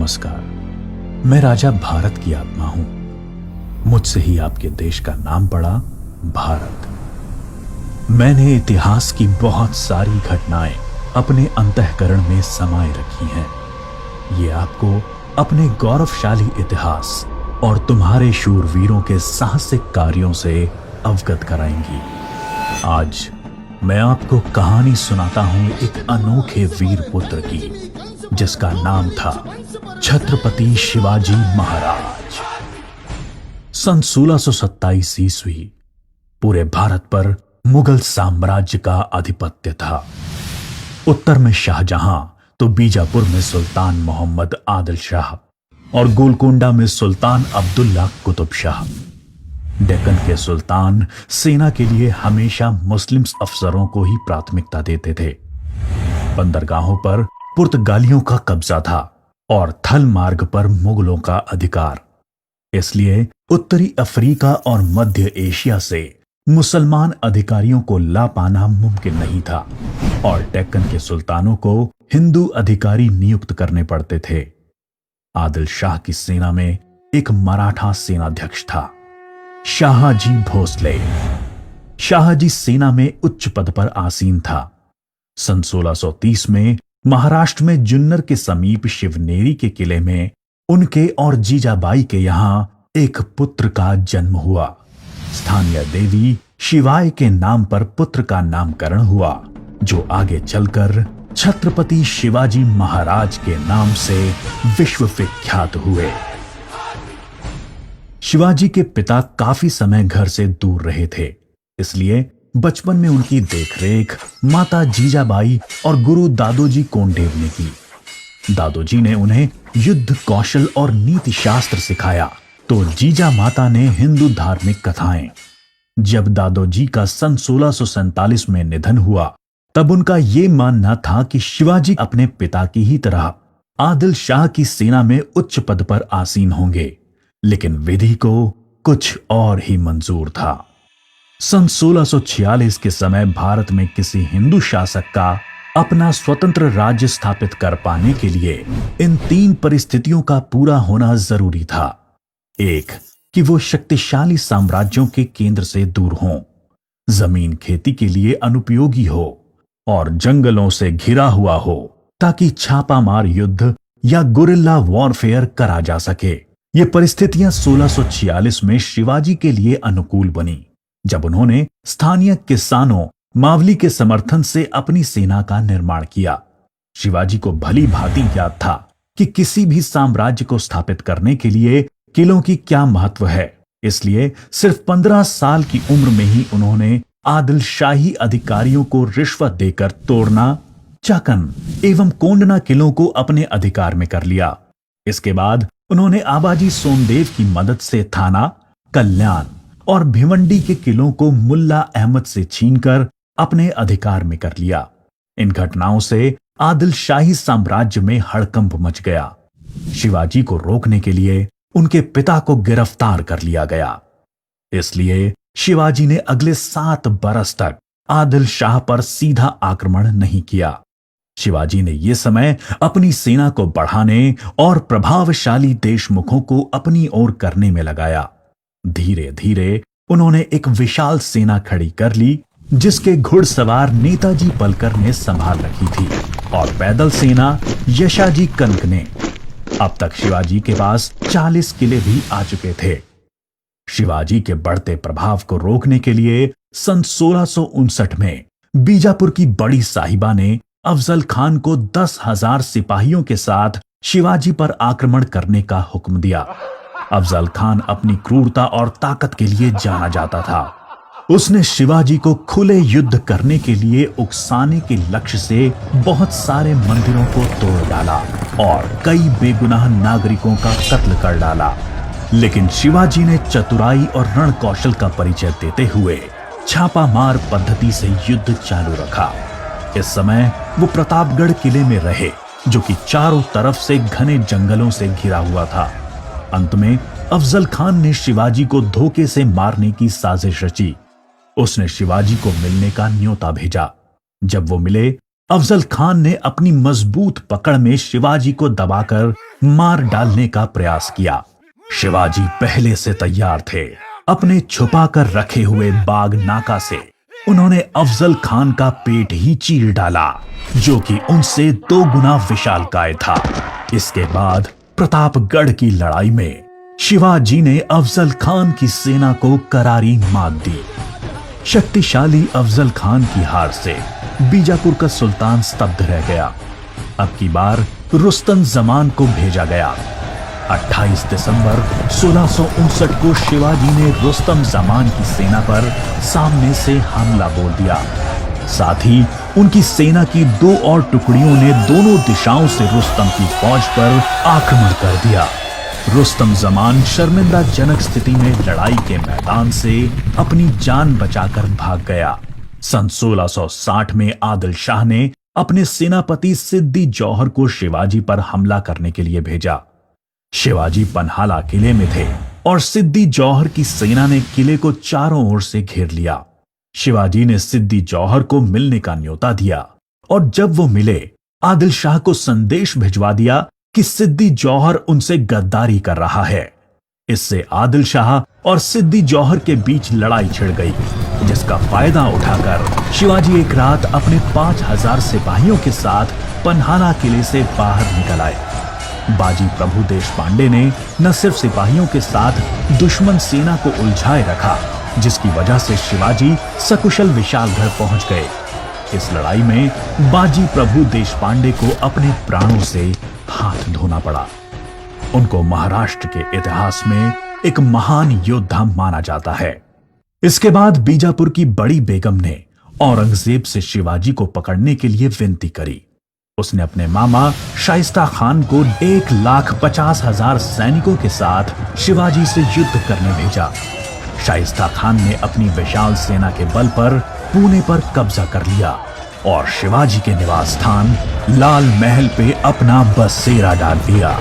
नमस्कार। मैं राजा भारत की आत्मा हूं। मुझसे ही आपके देश का नाम पड़ा भारत। मैंने इतिहास की बहुत सारी घटनाएं अपने अंतःकरण में समाये रखी हैं। ये आपको अपने गौरवशाली इतिहास और तुम्हारे शूरवीरों के साहसिक कार्यों से अवगत कराएंगी। आज मैं आपको कहानी सुनाता हूं एक अनोखे वीर पुत्र की, जिसका नाम था छत्रपति शिवाजी महाराज। सन 1627 ईस्वी पूरे भारत पर मुगल साम्राज्य का आधिपत्य था। उत्तर में शाहजहां तो बीजापुर में सुल्तान मोहम्मद आदिल शाह और गोलकोंडा में सुल्तान अब्दुल्ला कुतुब शाह। डेक्कन के सुल्तान सेना के लिए हमेशा मुस्लिम अफसरों को ही प्राथमिकता देते थे। बंदरगाहों पर पुर्तगालियों का कब्जा था और थल मार्ग पर मुगलों का अधिकार। इसलिए उत्तरी अफ्रीका और मध्य एशिया से मुसलमान अधिकारियों को ला पाना मुमकिन नहीं था और डेक्कन के सुल्तानों को हिंदू अधिकारी नियुक्त करने पड़ते थे। आदिल शाह की सेना में एक मराठा सेनाध्यक्ष था, शाहजी भोसले। शाहजी सेना में उच्च पद पर आसीन था। सन 1630 में महाराष्ट्र में जुन्नर के समीप शिवनेरी के किले में उनके और जीजाबाई के यहां एक पुत्र का जन्म हुआ। स्थानीय देवी शिवाय के नाम पर पुत्र का नामकरण हुआ, जो आगे चलकर छत्रपति शिवाजी महाराज के नाम से विश्व विख्यात हुए। शिवाजी के पिता काफी समय घर से दूर रहे थे, इसलिए बचपन में उनकी देखरेख माता जीजाबाई और गुरु दादोजी कोंडेव ने की। दादोजी ने उन्हें युद्ध कौशल और नीति शास्त्र सिखाया, तो जीजा माता ने हिंदू धार्मिक कथाएं। जब दादोजी का सन 1647 में निधन हुआ, तब उनका यह मानना था कि शिवाजी अपने पिता की ही तरह आदिल शाह की सेना में उच्च पद पर आसीन होंगे, लेकिन विधि को कुछ और ही मंजूर था। सन 1646 के समय भारत में किसी हिंदू शासक का अपना स्वतंत्र राज्य स्थापित कर पाने के लिए इन तीन परिस्थितियों का पूरा होना जरूरी था। एक, कि वो शक्तिशाली साम्राज्यों के केंद्र से दूर हों, जमीन खेती के लिए अनुपयोगी हो और जंगलों से घिरा हुआ हो, ताकि छापामार युद्ध या गुरिल्ला वॉरफेयर करा जा सके। ये परिस्थितियां 1646 में शिवाजी के लिए अनुकूल बनी, जब उन्होंने स्थानीय किसानों मावली के समर्थन से अपनी सेना का निर्माण किया। शिवाजी को भली भांति याद था कि किसी भी साम्राज्य को स्थापित करने के लिए किलों की क्या महत्व है। इसलिए सिर्फ 15 साल की उम्र में ही उन्होंने आदिल शाही अधिकारियों को रिश्वत देकर तोड़ना, चाकन एवं कोंडना किलों को अपने अधिकार में कर लिया। इसके बाद उन्होंने आबाजी सोमदेव की मदद से थाना, कल्याण और भिवंडी के किलों को मुल्ला अहमद से छीनकर अपने अधिकार में कर लिया। इन घटनाओं से आदिल शाही साम्राज्य में हड़कंप मच गया। शिवाजी को रोकने के लिए उनके पिता को गिरफ्तार कर लिया गया। इसलिए शिवाजी ने अगले 7 बरस तक आदिल शाह पर सीधा आक्रमण नहीं किया। शिवाजी ने यह समय अपनी सेना को बढ़ाने और प्रभावशाली देशमुखों को अपनी ओर करने में लगाया। धीरे धीरे उन्होंने एक विशाल सेना खड़ी कर ली, जिसके घुड़सवार नेताजी पलकर ने संभाल रखी थी और पैदल सेना यशाजी कनक ने। अब तक शिवाजी के पास 40 किले भी आ चुके थे। शिवाजी के बढ़ते प्रभाव को रोकने के लिए सन 1659 में बीजापुर की बड़ी साहिबा ने अफजल खान को 10,000 सिपाहियों के साथ शिवाजी पर आक्रमण करने का हुक्म दिया। अफजल खान अपनी क्रूरता और ताकत के लिए जाना जाता था। उसने शिवाजी को खुले युद्ध करने के लिए उकसाने के लक्ष्य से बहुत सारे मंदिरों को तोड़ डाला और कई बेगुनाह नागरिकों का कत्ल कर डाला। लेकिन शिवाजी ने चतुराई और रण कौशल का परिचय देते हुए छापामार पद्धति से युद्ध चालू रखा। इस समय वो प्रतापगढ़ किले में रहे, जो कि चारों तरफ से घने जंगलों से घिरा हुआ था। अंत में अफजल खान ने शिवाजी को धोखे से मारने की साजिश रची। उसने शिवाजी को मिलने का न्योता भेजा। जब वो मिले, अफजल खान ने अपनी मजबूत पकड़ में शिवाजी को दबाकर मार डालने का प्रयास किया। शिवाजी पहले से तैयार थे। अपने छुपा कर रखे हुए बाग नाका से उन्होंने अफजल खान का पेट ही चीर डाला, जो कि उनसे 2 गुना विशालकाय था। इसके बाद प्रतापगढ़ की लड़ाई में शिवाजी ने अफजल खान की सेना को करारी मात दी। शक्तिशाली अफजल खान की हार से बीजापुर का सुल्तान स्तब्ध रह गया। अब की बार रुस्तम जमान को भेजा गया। 28 दिसंबर 1659 को शिवाजी ने रुस्तम जमान की सेना पर सामने से हमला बोल दिया। साथ ही उनकी सेना की 2 और टुकड़ियों ने दोनों दिशाओं से रुस्तम की फौज पर आक्रमण कर दिया। रुस्तम जमान शर्मिंदाजनक स्थिति में लड़ाई के मैदान से अपनी जान बचाकर भाग गया। सन 1660 में आदिल शाह ने अपने सेनापति सिद्दी जौहर को शिवाजी पर हमला करने के लिए भेजा। शिवाजी पन्हाला किले में थे और सिद्दी जौहर की सेना ने किले को चारों ओर से घेर लिया। शिवाजी ने सिद्दी जौहर को मिलने का न्योता दिया और जब वो मिले, आदिल शाह को संदेश भिजवा दिया कि सिद्दी जौहर उनसे गद्दारी कर रहा है। इससे आदिल शाह और सिद्दी जौहर के बीच लड़ाई छिड़ गई, जिसका फायदा उठाकर शिवाजी एक रात अपने 5000 सिपाहियों के साथ पन्हाला किले से बाहर निकल आए। बाजी प्रभु देशपांडे ने न सिर्फ सिपाहियों के साथ दुश्मन सेना को उलझाए रखा, जिसकी वजह से शिवाजी सकुशल विशालगढ़ पहुंच गए। इस लड़ाई में बाजी प्रभु देशपांडे को अपने प्राणों से हाथ धोना पड़ा। उनको महाराष्ट्र के इतिहास में एक महान योद्धा माना जाता है। इसके बाद बीजापुर की बड़ी बेगम ने औरंगजेब से शिवाजी को पकड़ने के लिए विनती करी। उसने अपने मामा शाइस्ता खान को 1,50,000 सैनिकों के साथ शिवाजी से युद्ध करने भेजा। शाइस्ता खान ने अपनी विशाल सेना के बल पर पुणे पर कब्जा कर लिया और शिवाजी के निवास स्थान लाल महल पे अपना बसेरा डाल दिया।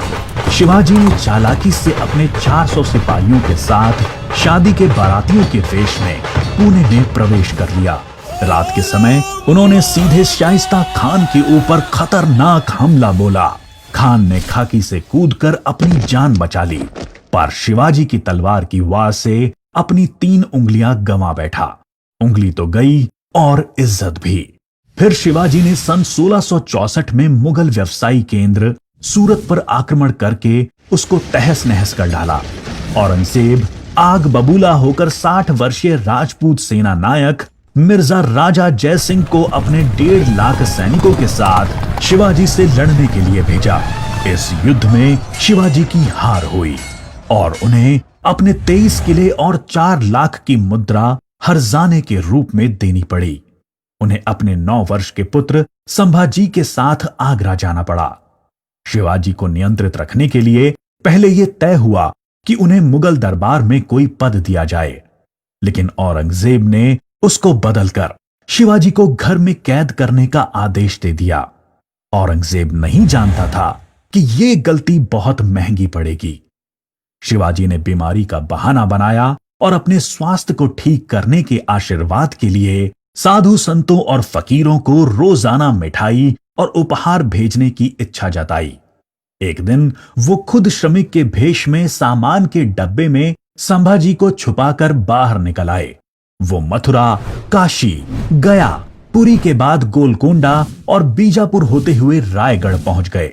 शिवाजी ने चालाकी से अपने 400 सिपाहियों के साथ शादी के बारातियों के वेश में पुणे में प्रवेश कर लिया। रात के समय उन्होंने सीधे शाइस्ता खान के ऊपर खतरनाक हमला बोला। खान ने खाकी से कूदकर अपनी जान बचा ली, पर शिवाजी की तलवार की वार से अपनी 3 उंगलियां गंवा बैठा। उंगली तो गई और इज्जत भी। फिर शिवाजी ने सन 1664 में मुगल व्यवसायी केंद्र सूरत पर आक्रमण करके उसको तहस नहस कर डाला। औरंगजेब आग बबूला होकर 60 वर्षीय राजपूत सेना नायक मिर्जा राजा जय सिंह को अपने 1.5 लाख सैनिकों के साथ शिवाजी से लड़ने के लिए भेजा। इस युद्ध में शिवाजी की हार हुई और उन्हें अपने 23 किले और 4 लाख की मुद्रा हर्जाने के रूप में देनी पड़ी। उन्हें अपने 9 वर्ष के पुत्र संभाजी के साथ आगरा जाना पड़ा। शिवाजी को नियंत्रित रखने के लिए पहले यह तय हुआ कि उन्हें मुगल दरबार में कोई पद दिया जाए, लेकिन औरंगजेब ने उसको बदलकर शिवाजी को घर में कैद करने का आदेश दे दिया। औरंगजेब नहीं जानता था कि यह गलती बहुत महंगी पड़ेगी। शिवाजी ने बीमारी का बहाना बनाया और अपने स्वास्थ्य को ठीक करने के आशीर्वाद के लिए साधु संतों और फकीरों को रोजाना मिठाई और उपहार भेजने की इच्छा जताई। एक दिन वो खुद श्रमिक के भेष में सामान के डब्बे में संभाजी को छुपाकर बाहर निकल आए। वो मथुरा, काशी, गया, पुरी के बाद गोलकोंडा और बीजापुर होते हुए रायगढ़ पहुंच गए।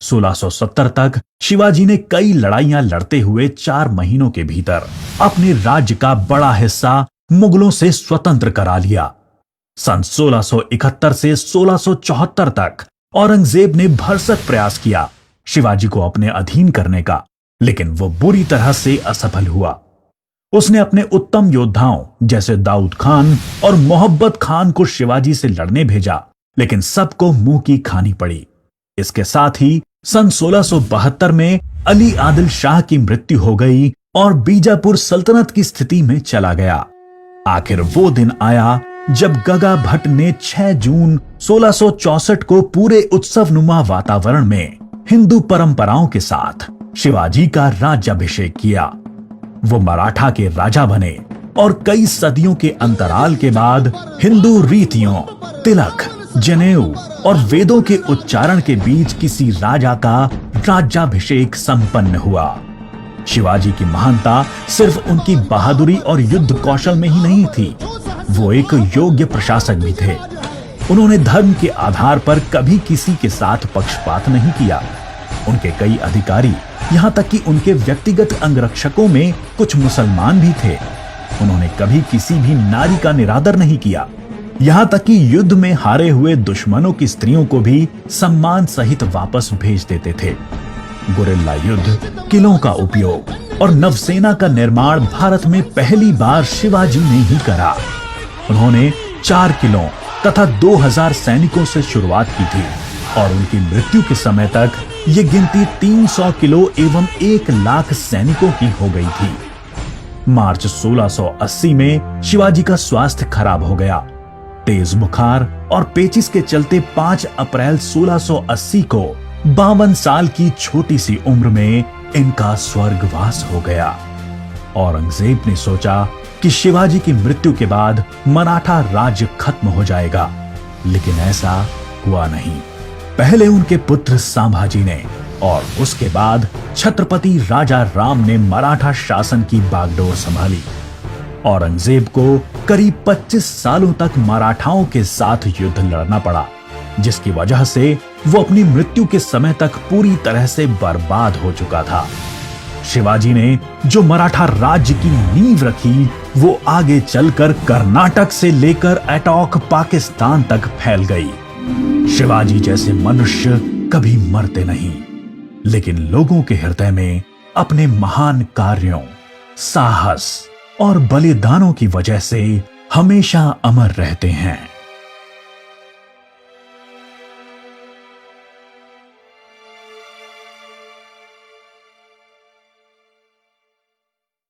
1670 तक शिवाजी ने कई लड़ाइयां लड़ते हुए 4 महीनों के भीतर अपने राज्य का बड़ा हिस्सा मुगलों से स्वतंत्र करा लिया। सन 1671 से 1674 तक औरंगजेब ने भरसक प्रयास किया शिवाजी को अपने अधीन करने का, लेकिन वो बुरी तरह से असफल हुआ। उसने अपने उत्तम योद्धाओं जैसे दाऊद खान और मोहब्बत खान को शिवाजी से लड़ने भेजा, लेकिन सबको मुंह की खानी पड़ी। इसके साथ ही सन 1672 में अली आदिल शाह की मृत्यु हो गई और बीजापुर सल्तनत की स्थिति में चला गया। आखिर वो दिन आया जब गगा भट्ट ने 6 जून 1664 को पूरे उत्सवनुमा वातावरण में हिंदू परंपराओं के साथ शिवाजी का राज्याभिषेक किया। वो मराठा के राजा बने और कई सदियों के अंतराल के बाद हिंदू रीतियों, तिलक, जनेऊ और वेदों के उच्चारण के बीच किसी राजा का राज्याभिषेक संपन्न हुआ। शिवाजी की महानता सिर्फ उनकी बहादुरी और युद्ध कौशल में ही नहीं थी, वो एक योग्य प्रशासक भी थे। उन्होंने धर्म के आधार पर कभी किसी के साथ पक्षपात नहीं किया। उनके कई अधिकारी, यहां तक कि उनके व्यक्तिगत अंगरक्षकों में कुछ मुसलमान भी थे। उन्होंने कभी किसी भी नारी का निरादर नहीं किया, यहां तक कि युद्ध में हारे हुए दुश्मनों की स्त्रियों को भी सम्मान सहित वापस भेज देते थे। गुरिल्ला युद्ध, किलों का उपयोग और नवसेना का निर्माण भारत में पहली बार शिवाजी ने ही करा। उन्होंने 4 किलों तथा 2000 सैनिकों से शुरुआत की थी और उनकी मृत्यु के समय तक ये गिनती 300 किलो एवं 1 लाख सैनिकों की हो गई थी। मार्च 1680 में शिवाजी का स्वास्थ्य खराब हो गया। तेज बुखार और पेचिस के चलते 5 अप्रैल 1680 को 52 साल की छोटी सी उम्र में इनका स्वर्गवास हो गया। औरंगजेब ने सोचा कि शिवाजी की मृत्यु के बाद मराठा राज्य खत्म हो जाएगा, लेकिन ऐसा हुआ नहीं। पहले उनके पुत्र संभाजी ने और उसके बाद छत्रपति राजा राम ने मराठा शासन की बागडोर संभाली। औरंगजेब को करीब 25 सालों तक मराठाओं के साथ युद्ध लड़ना पड़ा, जिसकी वजह से वो अपनी मृत्यु के समय तक पूरी तरह से बर्बाद हो चुका था। शिवाजी ने जो मराठा राज्य की नींव रखी, वो आगे चलकर कर्नाटक से लेकर अटॉक पाकिस्तान तक फैल गई। शिवाजी जैसे मनुष्य कभी मरते नहीं, लेकिन लोगों के हृदय में अपने महान कार्यों, साहस और बलिदानों की वजह से हमेशा अमर रहते हैं।